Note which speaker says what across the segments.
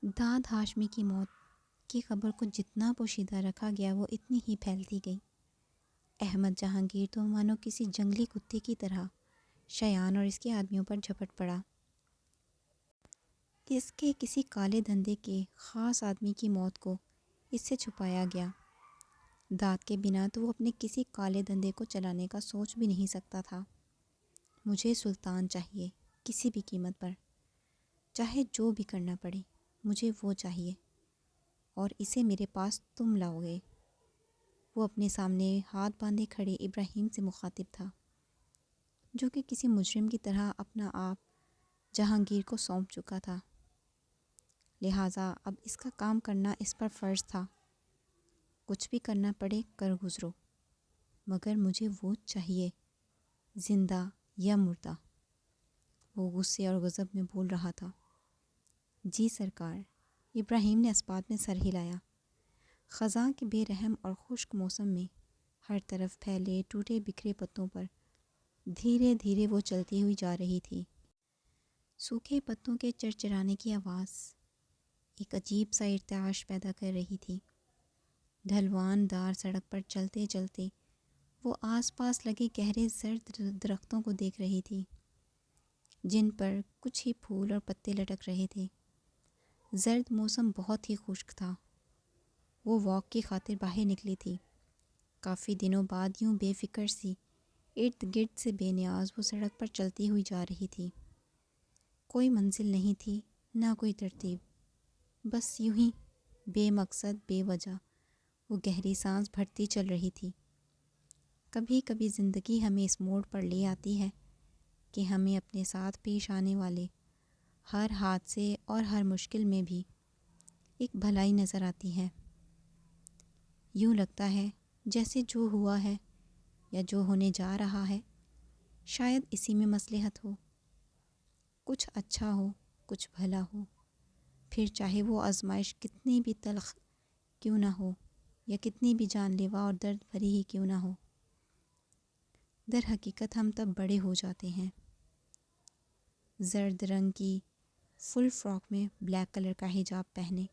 Speaker 1: داد ہاشمی کی موت کی خبر کو جتنا پوشیدہ رکھا گیا وہ اتنی ہی پھیلتی گئی۔ احمد جہانگیر تو مانو کسی جنگلی کتے کی طرح شایان اور اس کے آدمیوں پر جھپٹ پڑا۔ اس کے کسی کالے دھندے کے خاص آدمی کی موت کو اس سے چھپایا گیا۔ داد کے بنا تو وہ اپنے کسی کالے دھندے کو چلانے کا سوچ بھی نہیں سکتا تھا۔ مجھے سلطان چاہیے، کسی بھی قیمت پر، چاہے جو بھی کرنا پڑے، مجھے وہ چاہیے، اور اسے میرے پاس تم لاؤ گے۔ وہ اپنے سامنے ہاتھ باندھے کھڑے ابراہیم سے مخاطب تھا، جو کہ کسی مجرم کی طرح اپنا آپ جہانگیر کو سونپ چکا تھا۔ لہٰذا اب اس کا کام کرنا اس پر فرض تھا۔ کچھ بھی کرنا پڑے کر گزرو، مگر مجھے وہ چاہیے، زندہ یا مردہ۔ وہ غصے اور غضب میں بول رہا تھا۔ جی سرکار، ابراہیم نے اسبات میں سر ہلایا۔ خزاں کے بے رحم اور خشک موسم میں ہر طرف پھیلے ٹوٹے بکھرے پتوں پر دھیرے دھیرے وہ چلتی ہوئی جا رہی تھی۔ سوکھے پتوں کے چرچرانے کی آواز ایک عجیب سا ارتعاش پیدا کر رہی تھی۔ ڈھلوان دار سڑک پر چلتے چلتے وہ آس پاس لگے گہرے زرد درختوں کو دیکھ رہی تھی، جن پر کچھ ہی پھول اور پتے لٹک رہے تھے۔ زرد موسم بہت ہی خشک تھا۔ وہ واک کی خاطر باہر نکلی تھی۔ کافی دنوں بعد یوں بے فکر سی ارد گرد سے بے نیاز وہ سڑک پر چلتی ہوئی جا رہی تھی۔ کوئی منزل نہیں تھی، نہ کوئی ترتیب، بس یوں ہی بے مقصد بے وجہ وہ گہری سانس بھرتی چل رہی تھی۔ کبھی کبھی زندگی ہمیں اس موڑ پر لے آتی ہے کہ ہمیں اپنے ساتھ پیش آنے والے ہر حادثے اور ہر مشکل میں بھی ایک بھلائی نظر آتی ہے۔ یوں لگتا ہے جیسے جو ہوا ہے یا جو ہونے جا رہا ہے شاید اسی میں مصلحت ہو، کچھ اچھا ہو، کچھ بھلا ہو، پھر چاہے وہ آزمائش کتنی بھی تلخ کیوں نہ ہو یا کتنی بھی جان لیوا اور درد بھری ہی کیوں نہ ہو۔ در حقیقت ہم تب بڑے ہو جاتے ہیں۔ زرد رنگ کی فل فراک میں بلیک کلر کا حجاب پہنے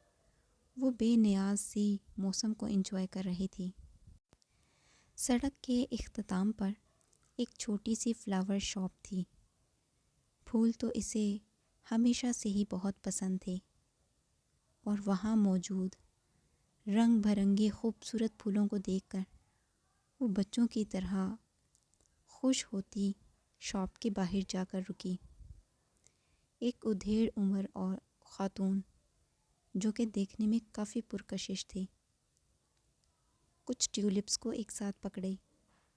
Speaker 1: وہ بے نیاز سی موسم کو انجوائے کر رہی تھی۔ سڑک کے اختتام پر ایک چھوٹی سی فلاور شاپ تھی۔ پھول تو اسے ہمیشہ سے ہی بہت پسند تھے، اور وہاں موجود رنگ بھرنگے خوبصورت پھولوں کو دیکھ کر وہ بچوں کی طرح خوش ہوتی شاپ کے باہر جا کر رکی۔ ایک ادھیڑ عمر اور خاتون جو کہ دیکھنے میں کافی پرکشش تھی، کچھ ٹیولپس کو ایک ساتھ پکڑے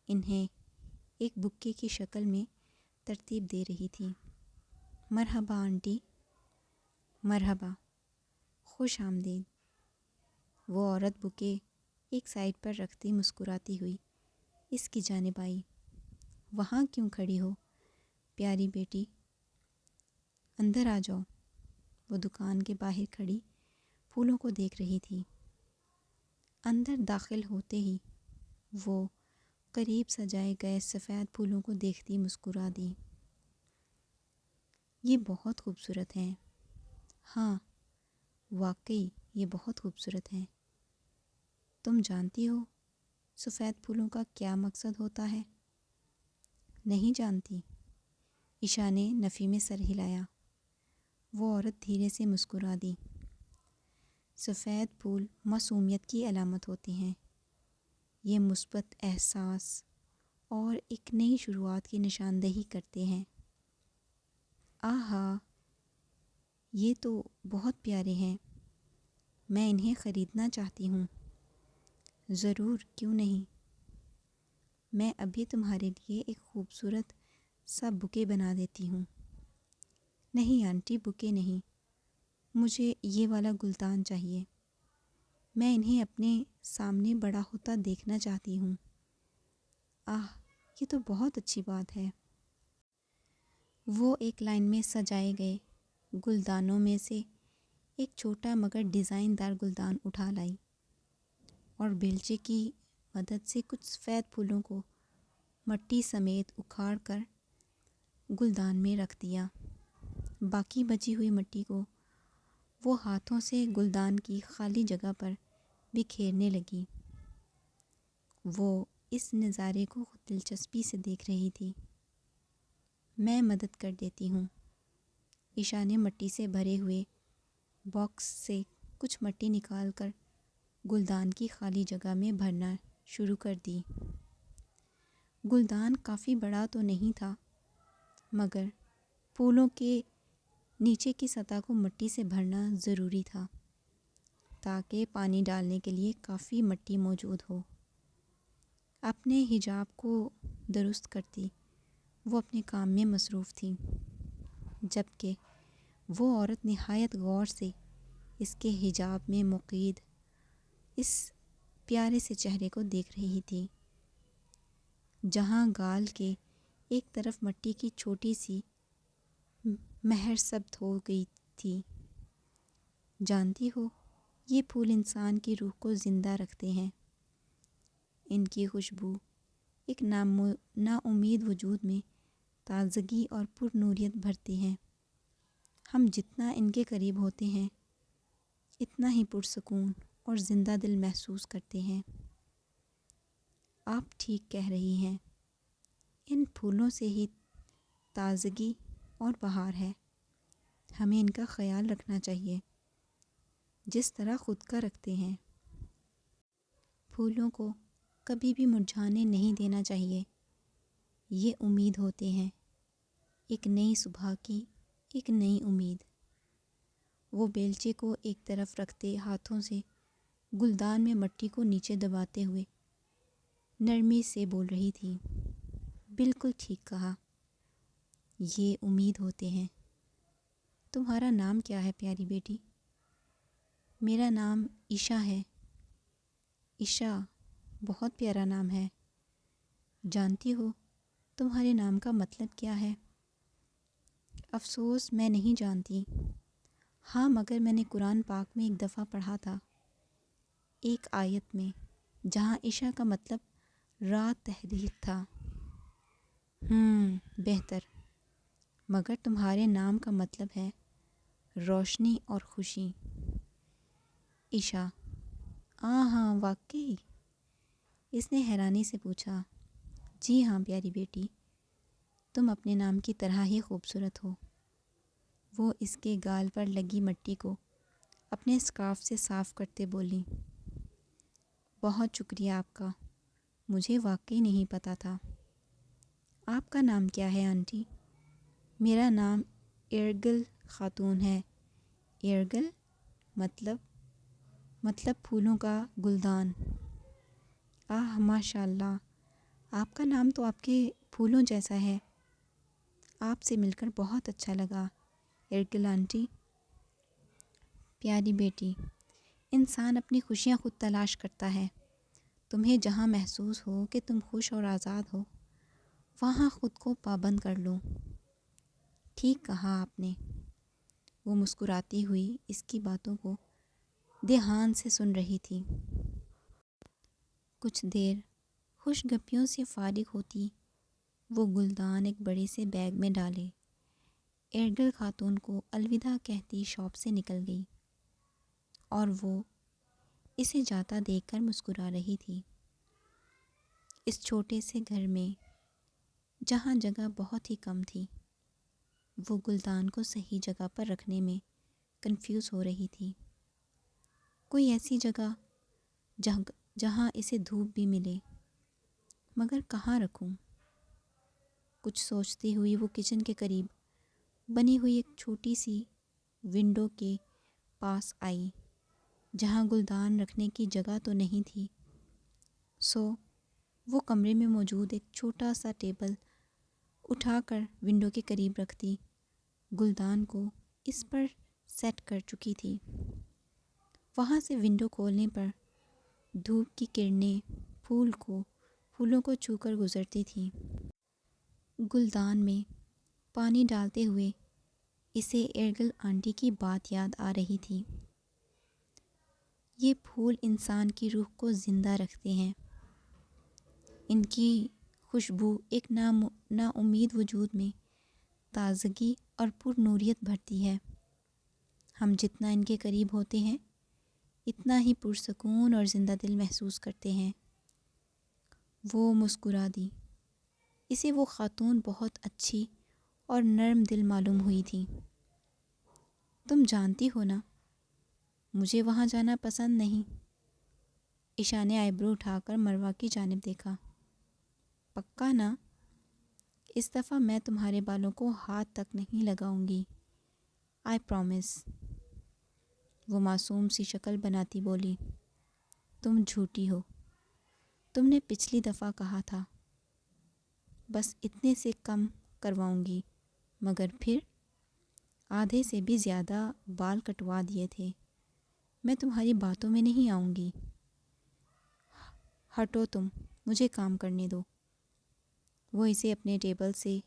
Speaker 1: انہیں ایک بکے کی شکل میں ترتیب دے رہی تھی۔ مرحبا آنٹی، مرحبا، خوش آمدید۔ وہ عورت بکے ایک سائڈ پر رکھتی مسکراتی ہوئی اس کی جانب آئی۔ وہاں کیوں کھڑی ہو پیاری بیٹی، اندر آ جاؤ۔ وہ دکان کے باہر کھڑی پھولوں کو دیکھ رہی تھی۔ اندر داخل ہوتے ہی وہ قریب سجائے گئے سفید پھولوں کو دیکھتی مسکرا دی۔ یہ بہت خوبصورت ہیں۔ ہاں، واقعی یہ بہت خوبصورت ہیں۔ تم جانتی ہو سفید پھولوں کا کیا مقصد ہوتا ہے؟ نہیں جانتی؟ عشا نے نفی میں سر ہلایا۔ وہ عورت دھیرے سے مسکرا دی۔ سفید پھول معصومیت کی علامت ہوتے ہیں۔ یہ مثبت احساس اور ایک نئی شروعات کی نشاندہی کرتے ہیں۔ آہا، یہ تو بہت پیارے ہیں، میں انہیں خریدنا چاہتی ہوں۔ ضرور، کیوں نہیں، میں ابھی تمہارے لیے ایک خوبصورت سا بکے بنا دیتی ہوں۔ نہیں آنٹی، بکے نہیں، مجھے یہ والا گلدان چاہیے، میں انہیں اپنے سامنے بڑا ہوتا دیکھنا چاہتی ہوں۔ آہ، یہ تو بہت اچھی بات ہے۔ وہ ایک لائن میں سجائے گئے گلدانوں میں سے ایک چھوٹا مگر ڈیزائن دار گلدان اٹھا لائی اور بیلچے کی مدد سے کچھ سفید پھولوں کو مٹی سمیت اکھاڑ کر گلدان میں رکھ دیا۔ باقی بچی ہوئی مٹی کو وہ ہاتھوں سے گلدان کی خالی جگہ پر بکھیرنے لگی۔ وہ اس نظارے کو دلچسپی سے دیکھ رہی تھی۔ میں مدد کر دیتی ہوں۔ عشا نے مٹی سے بھرے ہوئے باکس سے کچھ مٹی نکال کر گلدان کی خالی جگہ میں بھرنا شروع کر دی۔ گلدان کافی بڑا تو نہیں تھا، مگر پھولوں کے نیچے کی سطح کو مٹی سے بھرنا ضروری تھا تاکہ پانی ڈالنے کے لیے کافی مٹی موجود ہو۔ اپنے حجاب کو درست کرتی وہ اپنے کام میں مصروف تھی، جبکہ وہ عورت نہایت غور سے اس کے حجاب میں مقید اس پیارے سے چہرے کو دیکھ رہی تھی، جہاں گال کے ایک طرف مٹی کی چھوٹی سی مہر ثبت ہو گئی تھی۔ جانتی ہو، یہ پھول انسان کی روح کو زندہ رکھتے ہیں۔ ان کی خوشبو ایک نا امید وجود میں تازگی اور پر نوریت بھرتی ہیں۔ ہم جتنا ان کے قریب ہوتے ہیں اتنا ہی پرسکون اور زندہ دل محسوس کرتے ہیں۔ آپ ٹھیک کہہ رہی ہیں، ان پھولوں سے ہی تازگی اور بہار ہے۔ ہمیں ان کا خیال رکھنا چاہیے جس طرح خود کا رکھتے ہیں۔ پھولوں کو کبھی بھی مرجھانے نہیں دینا چاہیے۔ یہ امید ہوتے ہیں، ایک نئی صبح کی ایک نئی امید۔ وہ بیلچے کو ایک طرف رکھتے ہاتھوں سے گلدان میں مٹی کو نیچے دباتے ہوئے نرمی سے بول رہی تھی۔ بالکل ٹھیک کہا، یہ امید ہوتے ہیں۔ تمہارا نام کیا ہے پیاری بیٹی؟ میرا نام عشا ہے۔ عشا، بہت پیارا نام ہے۔ جانتی ہو تمہارے نام کا مطلب کیا ہے؟ افسوس میں نہیں جانتی۔ ہاں، مگر میں نے قرآن پاک میں ایک دفعہ پڑھا تھا، ایک آیت میں، جہاں عشا کا مطلب رات تحریک تھا۔ بہتر، مگر تمہارے نام کا مطلب ہے روشنی اور خوشی۔ عشا، ہاں واقعی؟ اس نے حیرانی سے پوچھا۔ جی ہاں پیاری بیٹی، تم اپنے نام کی طرح ہی خوبصورت ہو۔ وہ اس کے گال پر لگی مٹی کو اپنے اسکارف سے صاف کرتے بولی۔ بہت شکریہ آپ کا، مجھے واقعی نہیں پتہ تھا۔ آپ کا نام کیا ہے آنٹی؟ میرا نام ایرگل خاتون ہے۔ ایرگل مطلب پھولوں کا گلدان۔ ماشاء اللہ، آپ کا نام تو آپ کے پھولوں جیسا ہے۔ آپ سے مل کر بہت اچھا لگا ایرگل آنٹی۔ پیاری بیٹی، انسان اپنی خوشیاں خود تلاش کرتا ہے۔ تمہیں جہاں محسوس ہو کہ تم خوش اور آزاد ہو، وہاں خود کو پابند کر لو۔ ٹھیک کہا آپ نے۔ وہ مسکراتی ہوئی اس کی باتوں کو دھیان سے سن رہی تھی۔ کچھ دیر خوش گپیوں سے فارغ ہوتی وہ گلدان ایک بڑے سے بیگ میں ڈالے ایرگل خاتون کو الوداع کہتی شاپ سے نکل گئی، اور وہ اسے جاتا دیکھ کر مسکرا رہی تھی۔ اس چھوٹے سے گھر میں جہاں جگہ بہت ہی کم تھی، وہ گلدان کو صحیح جگہ پر رکھنے میں کنفیوز ہو رہی تھی۔ کوئی ایسی جگہ جہاں اسے دھوپ بھی ملے، مگر کہاں رکھوں؟ کچھ سوچتی ہوئی وہ کچن کے قریب بنی ہوئی ایک چھوٹی سی ونڈو کے پاس آئی، جہاں گلدان رکھنے کی جگہ تو نہیں تھی۔ وہ کمرے میں موجود ایک چھوٹا سا ٹیبل اٹھا کر ونڈو کے قریب رکھتی گلدان کو اس پر سیٹ کر چکی تھی۔ وہاں سے ونڈو کھولنے پر دھوپ کی کرنیں پھولوں کو چھو کر گزرتی تھیں۔ گلدان میں پانی ڈالتے ہوئے اسے ایرگل آنٹی کی بات یاد آ رہی تھی۔ یہ پھول انسان کی روح کو زندہ رکھتے ہیں۔ ان کی خوشبو ایک نا امید وجود میں تازگی اور پر نوریت بھرتی ہے۔ ہم جتنا ان کے قریب ہوتے ہیں اتنا ہی پرسکون اور زندہ دل محسوس کرتے ہیں۔ وہ مسکرا دی۔ اسے وہ خاتون بہت اچھی اور نرم دل معلوم ہوئی تھی۔ تم جانتی ہو نا مجھے وہاں جانا پسند نہیں۔ عشاء نے آئیبرو اٹھا کر مروہ کی جانب دیکھا۔ پکا نا؟ اس دفعہ میں تمہارے بالوں کو ہاتھ تک نہیں لگاؤں گی، آئی پرومس۔ وہ معصوم سی شکل بناتی بولی، تم جھوٹی ہو، تم نے پچھلی دفعہ کہا تھا بس اتنے سے کم کرواؤں گی، مگر پھر آدھے سے بھی زیادہ بال کٹوا دیے تھے۔ میں تمہاری باتوں میں نہیں آؤں گی۔ ہٹو تم، مجھے کام کرنے دو۔ وہ اسے اپنے ٹیبل سے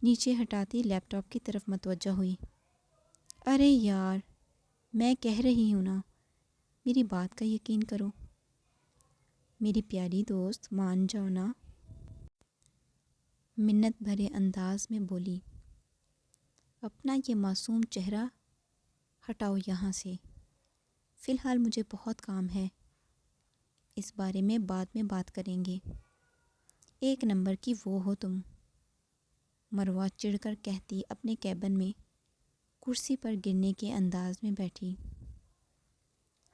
Speaker 1: نیچے ہٹاتی لیپ ٹاپ کی طرف متوجہ ہوئی۔ ارے یار، میں کہہ رہی ہوں نا، میری بات کا یقین کرو۔ میری پیاری دوست مان جاؤ نا، منت بھرے انداز میں بولی۔ اپنا یہ معصوم چہرہ ہٹاؤ یہاں سے، فی الحال مجھے بہت کام ہے، اس بارے میں بعد میں بات کریں گے۔ ایک نمبر کی وہ ہو تم، مروہ چڑھ کر کہتی اپنے کیبن میں کرسی پر گرنے کے انداز میں بیٹھی۔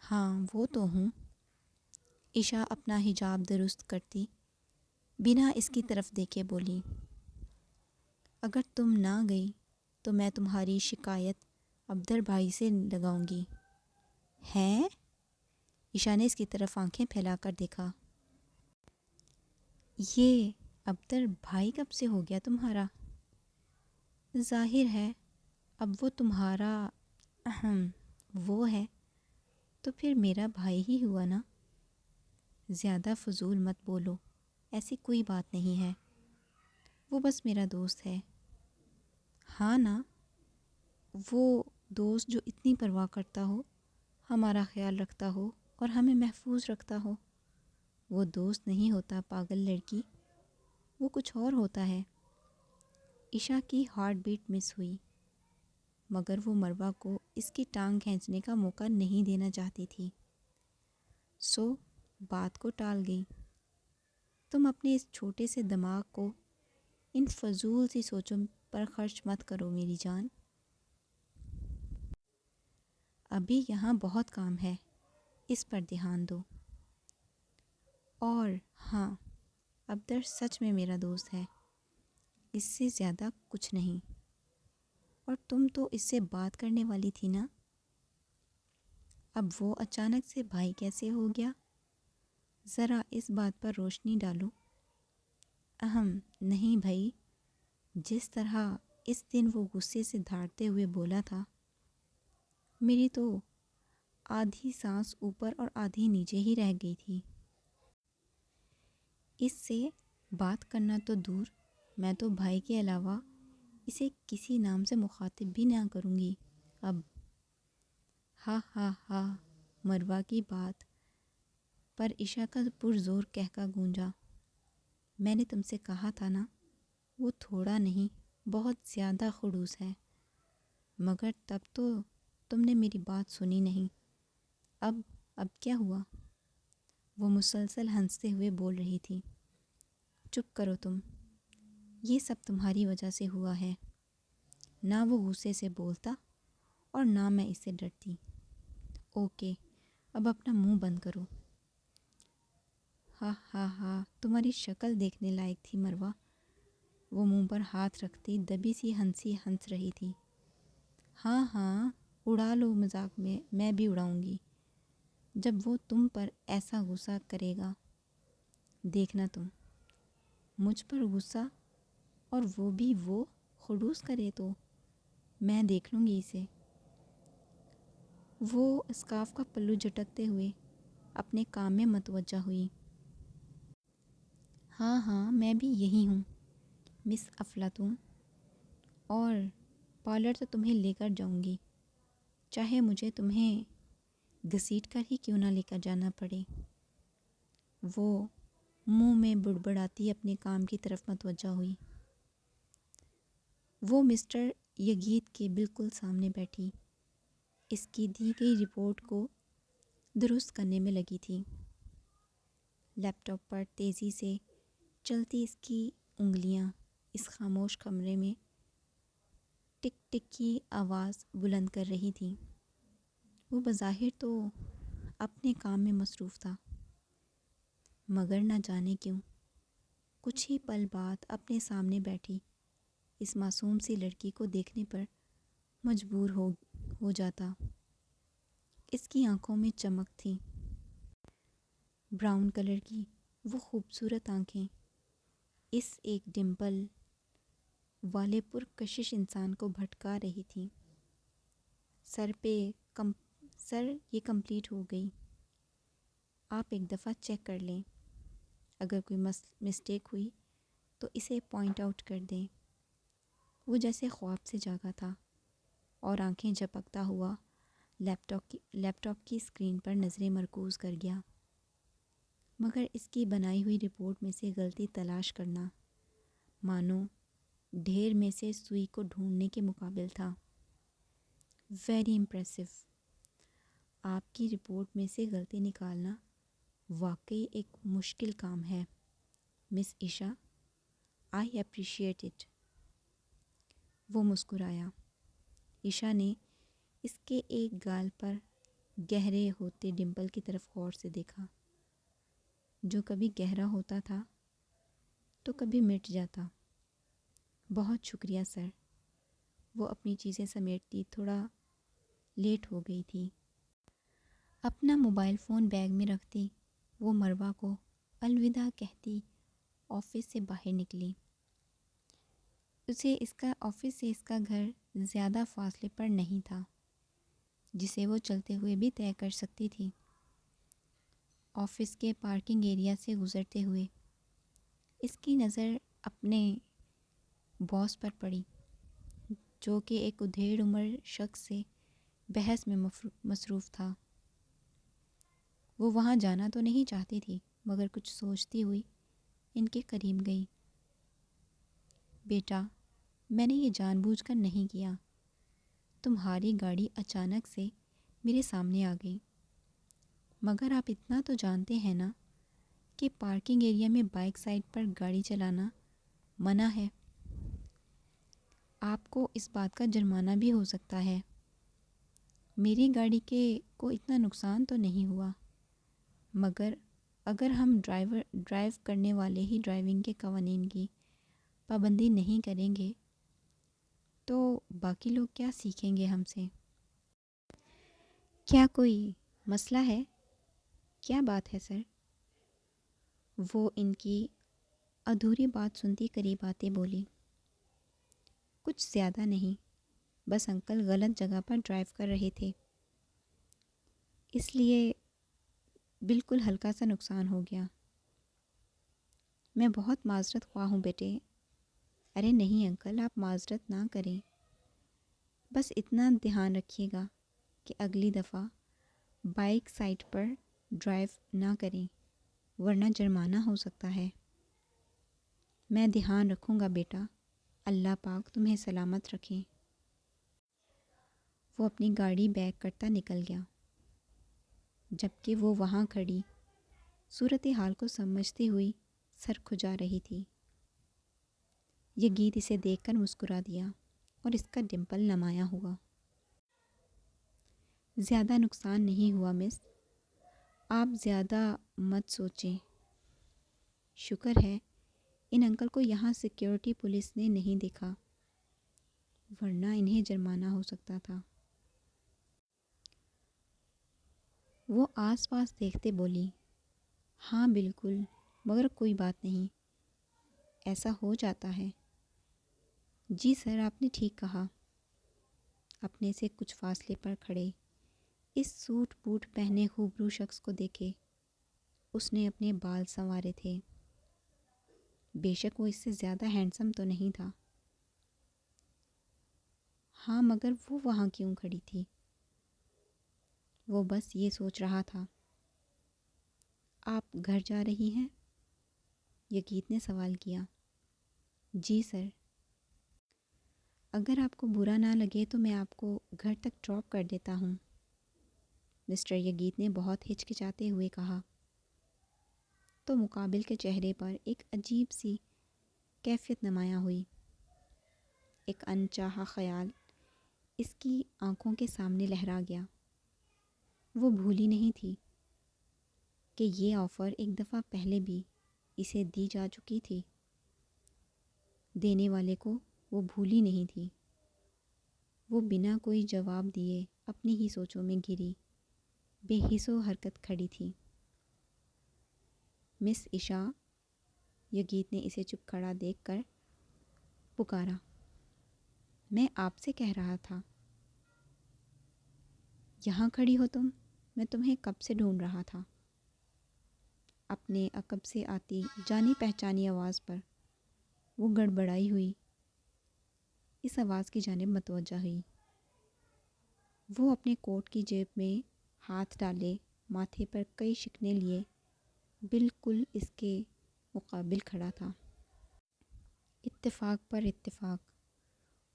Speaker 1: ہاں وہ تو ہوں، عشاء اپنا حجاب درست کرتی بنا اس کی طرف دیکھے بولی۔ اگر تم نہ گئی تو میں تمہاری شکایت ابدر بھائی سے لگاؤں گی۔ ہیں؟ عشاء نے اس کی طرف آنکھیں پھیلا کر دیکھا۔ یہ ابدر بھائی کب سے ہو گیا تمہارا؟ ظاہر ہے اب وہ تمہارا وہ ہے تو پھر میرا بھائی ہی ہوا نا۔ زیادہ فضول مت بولو، ایسی کوئی بات نہیں ہے، وہ بس میرا دوست ہے۔ ہاں نا، وہ دوست جو اتنی پرواہ کرتا ہو، ہمارا خیال رکھتا ہو اور ہمیں محفوظ رکھتا ہو، وہ دوست نہیں ہوتا پاگل لڑکی، وہ کچھ اور ہوتا ہے۔ عشاء کی ہارٹ بیٹ مس ہوئی، مگر وہ مروہ کو اس کی ٹانگ کھینچنے کا موقع نہیں دینا چاہتی تھی، سو بات کو ٹال گئی۔ تم اپنے اس چھوٹے سے دماغ کو ان فضول سی سوچوں پر خرچ مت کرو میری جان، ابھی یہاں بہت کام ہے، اس پر دھیان دو۔ اور ہاں، ابدر سچ میں میرا دوست ہے، اس سے زیادہ کچھ نہیں۔ اور تم تو اس سے بات کرنے والی تھی نا، اب وہ اچانک سے بھائی کیسے ہو گیا؟ ذرا اس بات پر روشنی ڈالو۔ نہیں بھائی، جس طرح اس دن وہ غصے سے دھاڑتے ہوئے بولا تھا، میری تو آدھی سانس اوپر اور آدھی نیچے ہی رہ گئی تھی۔ اس سے بات کرنا تو دور، میں تو بھائی کے علاوہ اسے کسی نام سے مخاطب بھی نہ کروں گی اب۔ ہاں ہاں ہاں، مروہ کی بات پر عشاء کا پرزور قہقہ گونجا۔ میں نے تم سے کہا تھا نا، وہ تھوڑا نہیں بہت زیادہ خڑوس ہے، مگر تب تو تم نے میری بات سنی نہیں۔ اب کیا ہوا؟ وہ مسلسل ہنستے ہوئے بول رہی تھی۔ چپ کرو تم، یہ سب تمہاری وجہ سے ہوا ہے۔ نہ وہ غصے سے بولتا اور نہ میں اس سے ڈرتی۔ اوکے، اب اپنا منہ بند کرو۔ ہاں ہاں ہاں، تمہاری شکل دیکھنے لائق تھی مروہ۔ وہ منہ پر ہاتھ رکھتی دبی سی ہنسی ہنس رہی تھی۔ ہاں ہاں، اڑا لو مذاق میں بھی اڑاؤں گی، جب وہ تم پر ایسا غصہ کرے گا۔ دیکھنا تم، مجھ پر غصہ، اور وہ بھی وہ خڑوس کرے تو میں دیکھ لوں گی اسے۔ وہ اسکارف کا پلو جھٹکتے ہوئے اپنے کام میں متوجہ ہوئی۔ ہاں ہاں، میں بھی یہی ہوں مس افلاطون، اور پارلر تو تمہیں لے کر جاؤں گی، چاہے مجھے تمہیں گھسیٹ کر ہی کیوں نہ لے کر جانا پڑے۔ وہ منہ میں بڑبڑاتی اپنے کام کی طرف متوجہ ہوئی۔ وہ مسٹر یگیت کے بالکل سامنے بیٹھی، اس کی دی گئی رپورٹ کو درست کرنے میں لگی تھی۔ لیپ ٹاپ پر تیزی سے چلتی اس کی انگلیاں اس خاموش کمرے میں ٹک ٹک کی آواز بلند کر رہی تھیں۔ وہ بظاہر تو اپنے کام میں مصروف تھا، مگر نہ جانے کیوں کچھ ہی پل بعد اپنے سامنے بیٹھی اس معصوم سی لڑکی کو دیکھنے پر مجبور ہو جاتا۔ اس کی آنکھوں میں چمک تھی، براؤن کلر کی وہ خوبصورت آنکھیں اس ایک ڈمپل والے پرکشش انسان کو بھٹکا رہی تھیں۔ سر یہ کمپلیٹ ہو گئی، آپ ایک دفعہ چیک کر لیں، اگر کوئی مسٹیک ہوئی تو اسے پوائنٹ آؤٹ کر دیں۔ وہ جیسے خواب سے جاگا تھا اور آنکھیں جھپکتا ہوا لیپ ٹاپ کی اسکرین پر نظریں مرکوز کر گیا، مگر اس کی بنائی ہوئی رپورٹ میں سے غلطی تلاش کرنا مانو ڈھیر میں سے سوئی کو ڈھونڈنے کے مقابل تھا۔ ویری امپریسو، آپ کی رپورٹ میں سے غلطی نکالنا واقعی ایک مشکل کام ہے مس عشا، آئی اپریشیٹ اٹ۔ وہ مسکرایا۔ عشا نے اس کے ایک گال پر گہرے ہوتے ڈمپل کی طرف غور سے دیکھا، جو کبھی گہرا ہوتا تھا تو کبھی مٹ جاتا۔ بہت شکریہ سر۔ وہ اپنی چیزیں سمیٹتی تھوڑا لیٹ ہو گئی تھی۔ اپنا موبائل فون بیگ میں رکھتی وہ مروہ کو الوداع کہتی آفس سے باہر نکلی۔ اسے آفس سے اس کا گھر زیادہ فاصلے پر نہیں تھا، جسے وہ چلتے ہوئے بھی طے کر سکتی تھی۔ آفس کے پارکنگ ایریا سے گزرتے ہوئے اس کی نظر اپنے باس پر پڑی، جو کہ ایک ادھیڑ عمر شخص سے بحث میں مصروف تھا۔ وہ وہاں جانا تو نہیں چاہتی تھی، مگر کچھ سوچتی ہوئی ان کے قریب گئی۔ بیٹا، میں نے یہ جان بوجھ کر نہیں کیا، تمہاری گاڑی اچانک سے میرے سامنے آ گئی، مگر آپ اتنا تو جانتے ہیں نا کہ پارکنگ ایریا میں بائک سائڈ پر گاڑی چلانا منع ہے۔ آپ کو اس بات کا جرمانہ بھی ہو سکتا ہے۔ میری گاڑی کو اتنا نقصان تو نہیں ہوا، مگر اگر ہم ڈرائیو کرنے والے ہی ڈرائیونگ کے قوانین کی پابندی نہیں کریں گے تو باقی لوگ کیا سیکھیں گے ہم سے؟ کیا کوئی مسئلہ ہے؟ کیا بات ہے سر؟ وہ ان کی ادھوری بات سنتی قریب آتے بولی۔ کچھ زیادہ نہیں، بس انکل غلط جگہ پر ڈرائیو کر رہے تھے، اس لیے بالکل ہلکا سا نقصان ہو گیا۔ میں بہت معذرت خواہ ہوں بیٹے۔ ارے نہیں انکل، آپ معذرت نہ کریں، بس اتنا دھیان رکھیے گا کہ اگلی دفعہ بائک سائٹ پر ڈرائیو نہ کریں، ورنہ جرمانہ ہو سکتا ہے۔ میں دھیان رکھوں گا بیٹا، اللہ پاک تمہیں سلامت رکھیں۔ وہ اپنی گاڑی بیک کرتا نکل گیا، جبکہ وہ وہاں کھڑی صورتحال کو سمجھتی ہوئی سر کھجا رہی تھی۔ یہ گیت اسے دیکھ کر مسکرا دیا اور اس کا ڈمپل نمایاں ہوا۔ زیادہ نقصان نہیں ہوا مس، آپ زیادہ مت سوچیں۔ شکر ہے ان انکل کو یہاں سیکیورٹی پولیس نے نہیں دیکھا، ورنہ انہیں جرمانہ ہو سکتا تھا۔ وہ آس پاس دیکھتے بولی، ہاں بالکل، مگر کوئی بات نہیں، ایسا ہو جاتا ہے۔ جی سر، آپ نے ٹھیک کہا۔ اپنے سے کچھ فاصلے پر کھڑے اس سوٹ بوٹ پہنے خوبرو شخص کو دیکھے۔ اس نے اپنے بال سنوارے تھے، بے شک وہ اس سے زیادہ ہینڈسم تو نہیں تھا۔ ہاں مگر وہ وہاں کیوں کھڑی تھی؟ وہ بس یہ سوچ رہا تھا۔ آپ گھر جا رہی ہیں؟ یگیت نے سوال کیا۔ جی سر۔ اگر آپ کو برا نہ لگے تو میں آپ کو گھر تک ڈراپ کر دیتا ہوں، مسٹر یگیت نے بہت ہچکچاتے ہوئے کہا۔ تو مقابل کے چہرے پر ایک عجیب سی کیفیت نمایاں ہوئی۔ ایک انچاہا خیال اس کی آنکھوں کے سامنے لہرا گیا۔ وہ بھولی نہیں تھی کہ یہ آفر ایک دفعہ پہلے بھی اسے دی جا چکی تھی۔ دینے والے کو وہ بھولی نہیں تھی۔ وہ بنا کوئی جواب دیے اپنی ہی سوچوں میں گری بے حس و حرکت کھڑی تھی۔ مس عشا، یگیت نے اسے چپ کھڑا دیکھ کر پکارا، میں آپ سے کہہ رہا تھا۔ یہاں کھڑی ہو تم، میں تمہیں کب سے ڈھونڈ رہا تھا۔ اپنے عقب سے آتی جانی پہچانی آواز پر وہ گڑبڑائی ہوئی اس آواز کی جانب متوجہ ہوئی۔ وہ اپنے کوٹ کی جیب میں ہاتھ ڈالے ماتھے پر کئی شکنیں لیے بالکل اس کے مقابل کھڑا تھا۔ اتفاق پر اتفاق،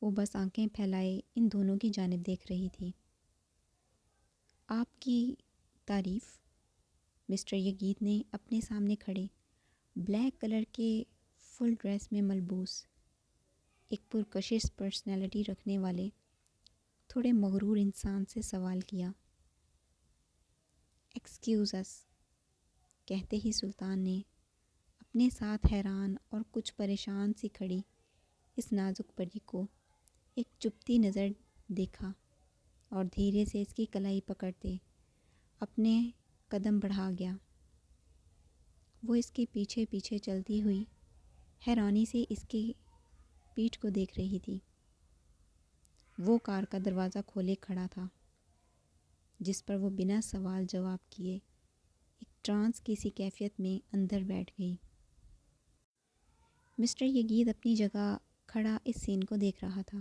Speaker 1: وہ بس آنکھیں پھیلائے ان دونوں کی جانب دیکھ رہی تھی۔ آپ کی تعریف، مسٹر یگیت نے اپنے سامنے کھڑے بلیک کلر کے فل ڈریس میں ملبوس ایک پرکشش پرسنالٹی رکھنے والے تھوڑے مغرور انسان سے سوال کیا۔ ایکسکیوز اس، کہتے ہی سلطان نے اپنے ساتھ حیران اور کچھ پریشان سی کھڑی اس نازک پری کو ایک چپتی نظر دیکھا اور دھیرے سے اس کی کلائی پکڑتے اپنے قدم بڑھا گیا۔ وہ اس کے پیچھے پیچھے چلتی ہوئی حیرانی سے اس کی پیٹھ کو دیکھ رہی تھی۔ وہ کار کا دروازہ کھولے کھڑا تھا جس پر وہ بنا سوال جواب کیے ایک ٹرانس کی سی کیفیت میں اندر بیٹھ گئی۔ مسٹر یگیت اپنی جگہ کھڑا اس سین کو دیکھ رہا تھا،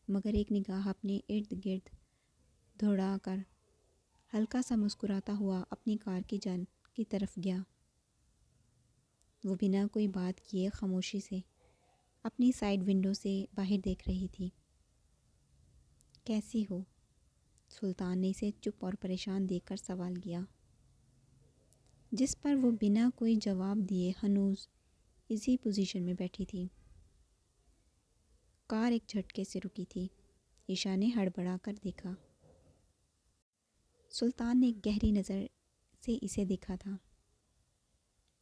Speaker 1: مگر ایک نگاہ اپنے ارد گرد دوڑا کر ہلکا سا مسکراتا ہوا اپنی کار کی طرف گیا۔ وہ بنا کوئی بات کیے خاموشی سے اپنی سائیڈ ونڈو سے باہر دیکھ رہی تھی۔ کیسی ہو؟ سلطان نے اسے چپ اور پریشان دیکھ کر سوال کیا، جس پر وہ بنا کوئی جواب دیے ہنوز اسی پوزیشن میں بیٹھی تھی۔ کار ایک جھٹکے سے رکی تھی۔ عشا نے ہڑبڑا کر دیکھا۔ سلطان نے ایک گہری نظر سے اسے دیکھا تھا۔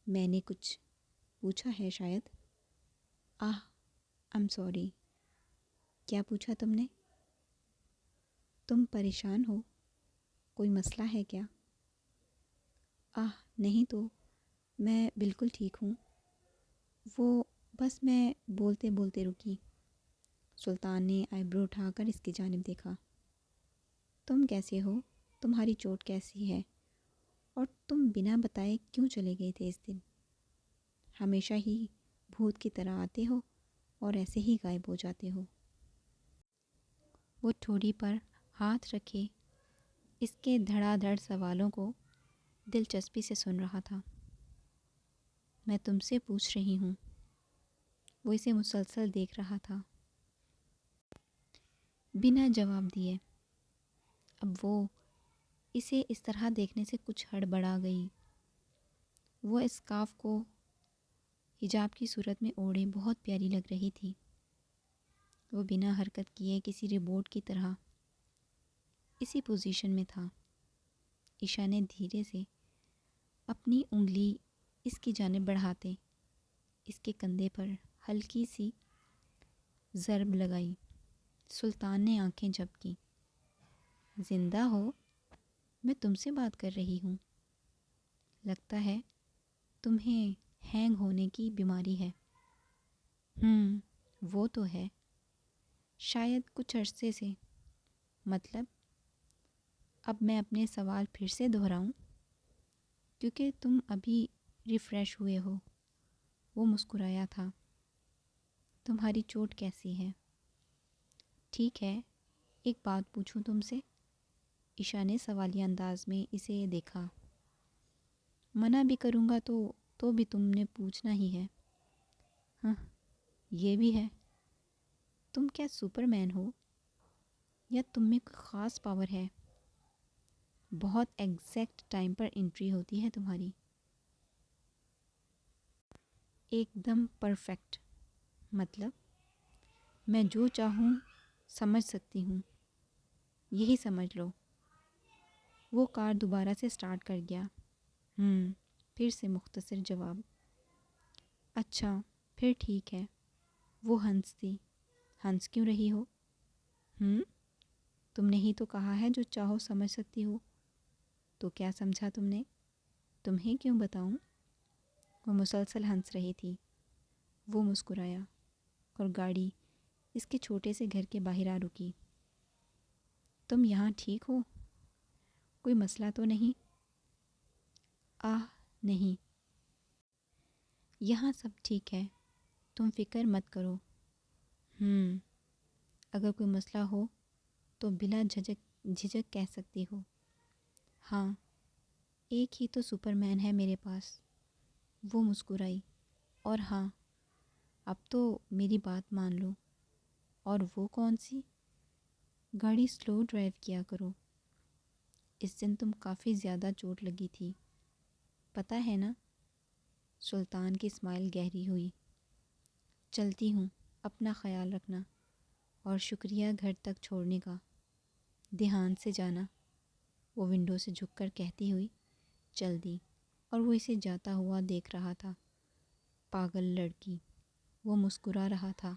Speaker 1: میں نے کچھ پوچھا ہے شاید؟ I'm sorry، کیا پوچھا تم نے؟ تم پریشان ہو؟ کوئی مسئلہ ہے کیا؟ نہیں تو میں بالکل ٹھیک ہوں۔ وہ بس میں بولتے بولتے رکی۔ سلطان نے آئی برو اٹھا کر اس کی جانب دیکھا۔ تم کیسے ہو؟ تمہاری چوٹ کیسی ہے؟ اور تم بنا بتائے کیوں چلے گئے تھے اس دن؟ ہمیشہ ہی بھوت کی طرح آتے ہو اور ایسے ہی غائب ہو جاتے ہو۔ وہ ٹھوڑی پر ہاتھ رکھے اس کے دھڑا دھڑ سوالوں کو دلچسپی سے سن رہا تھا۔ میں تم سے پوچھ رہی ہوں۔ وہ اسے مسلسل دیکھ رہا تھا بنا جواب دیے۔ اب وہ اسے اس طرح دیکھنے سے کچھ ہڑبڑا گئی۔ وہ اسکارف کو حجاب کی صورت میں اوڑھے بہت پیاری لگ رہی تھی۔ وہ بنا حرکت کیے کسی روبوٹ کی طرح اسی پوزیشن میں تھا۔ عشا نے دھیرے سے اپنی انگلی اس کی جانب بڑھاتے اس کے کندھے پر ہلکی سی ضرب لگائی۔ سلطان نے آنکھیں جھپکیں۔ زندہ ہو؟ میں تم سے بات کر رہی ہوں۔ لگتا ہے تمہیں ہینگ ہونے کی بیماری ہے۔ وہ تو ہے، شاید کچھ عرصے سے۔ مطلب؟ اب میں اپنے سوال پھر سے دہراؤں؟ کیونکہ تم ابھی ریفریش ہوئے ہو۔ وہ مسکرایا تھا۔ تمہاری چوٹ کیسی ہے؟ ٹھیک ہے، ایک بات پوچھوں تم سے؟ عشا نے سوالیہ انداز میں اسے دیکھا۔ منع بھی کروں گا تو بھی تم نے پوچھنا ہی ہے۔ یہ بھی ہے۔ تم کیا سپر مین ہو یا تم میں کوئی خاص پاور ہے؟ بہت ایگزیکٹ ٹائم پر انٹری ہوتی ہے تمہاری، ایک دم پرفیکٹ۔ مطلب میں جو چاہوں سمجھ سکتی ہوں، یہی سمجھ لو۔ وہ کار دوبارہ سے سٹارٹ کر گیا۔ پھر سے مختصر جواب۔ اچھا پھر ٹھیک ہے۔ وہ ہنس تھی۔ ہنس کیوں رہی ہو؟ تم نے ہی تو کہا ہے جو چاہو سمجھ سکتی ہو۔ تو کیا سمجھا تم نے؟ تمہیں کیوں بتاؤں؟ وہ مسلسل ہنس رہی تھی۔ وہ مسکرایا اور گاڑی اس کے چھوٹے سے گھر کے باہر آ رکی۔ تم یہاں ٹھیک ہو؟ کوئی مسئلہ تو نہیں؟ نہیں، یہاں سب ٹھیک ہے، تم فکر مت کرو۔ اگر کوئی مسئلہ ہو تو بلا جھجک کہہ سکتی ہو۔ ہاں، ایک ہی تو سپر مین ہے میرے پاس۔ وہ مسکرائی۔ اور ہاں، اب تو میری بات مان لو۔ اور وہ کون سی؟ گاڑی سلو ڈرائیو کیا کرو۔ اس دن تم کافی زیادہ چوٹ لگی تھی، پتہ ہے نا؟ سلطان کی اسمائل گہری ہوئی۔ چلتی ہوں، اپنا خیال رکھنا، اور شکریہ گھر تک چھوڑنے کا۔ دھیان سے جانا، وہ ونڈو سے جھک کر کہتی ہوئی چل دی، اور وہ اسے جاتا ہوا دیکھ رہا تھا۔ پاگل لڑکی، وہ مسکرا رہا تھا۔